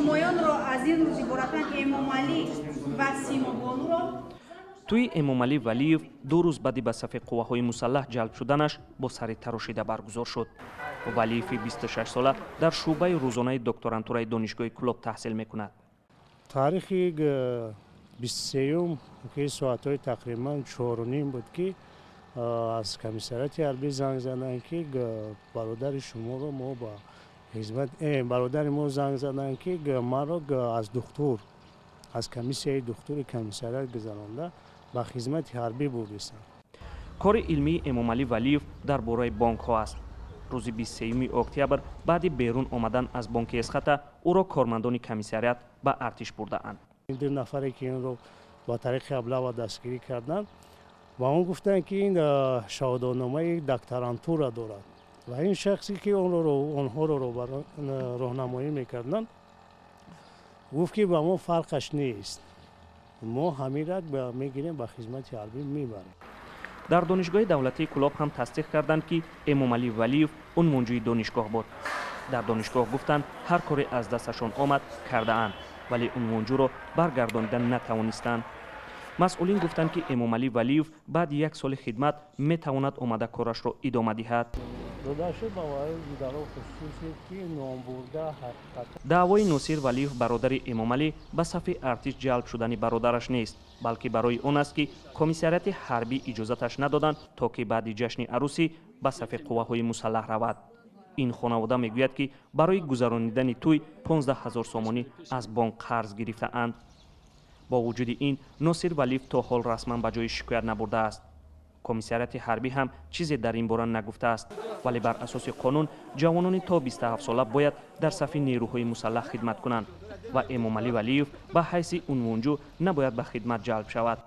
ҳимоёнро аз ин рӯз иборатан Эмомалӣ ва Симонбонуро توی امامعلی ولیев 2 روز بعدی به صف قواهای مسلح جلب شدنش با سر تراشیده برگزار شد. ولیев 26 ساله در شعبه روزانه دکترانتورای دانشگاه کلوب تحصیل میکند. تاریخی 23 که ساعت‌های تقریبا 4:30 بود که از کمیسریات حربی زنگ زدن که برادر شما رو ما با خدمت برادر ما زنگ زدن که ما رو از دکتر از کمیسیای دکتر کمیسریات گذرانده با خدمت حربی بردیستن. کار علمی امامعلی ولیев در باره بانک ها است. روز 23 اکتبر بعد بیرون آمدن از بانک اسخط او را کارمندان کمیسریات به ارتش برده اند. این 2 نفری که این رو با طریق ابلاغ دستگیری کردند و اون گفتن که این شهادتنامه دکترانتور را دارد و این شخصی که اونها رو راهنمایی میکردن گفت که با ما فرقش نیست، ما همین را میگیریم به خدمت حربی میبریم. در دانشگاه دولتی کلوب هم تصدیق کردند که امامعلی ولیев اون منجوی دانشگاه بود. در دانشگاه گفتند هر کاری از دستشان آمد کرده اند ولی اون منجو را برگرداندن نتوانستند. مسئولین گفتند که امامعلی ولیев بعد 1 سال خدمت میتواند آمده کارش را ادامه دهد. دعوای ناصر ولیев برادر امامعلی به صف ارتش جلب شدن برادرش نیست، بلکه برای اون است که کمیسریات حربی اجازتش ندادند تا که بعد جشن عروسی به صف قواهای مسلح رود. این خانواده میگوید که برای گذرانیدن توی 15,000 سومانی از بانک قرض گرفته اند. با وجود این ناصر ولیев تا حال رسما به جای شکایت نبرده است. کمیسریات حربی هم چیزی در این باره نگفته است، ولی بر اساس قانون جوانان تا 27 ساله باید در صف نیروهای مسلح خدمت کنند و امامعلی ولیев به حیث عنوانجو نباید به خدمت جلب شود.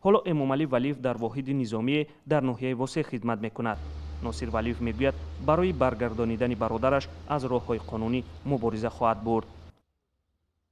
حالا امامعلی ولیев در واحد نظامی در ناحیه واسع خدمت میکند. ناصر ولیев میگوید برای برگردانیدن برادرش از راههای قانونی مبارزه خواهد برد.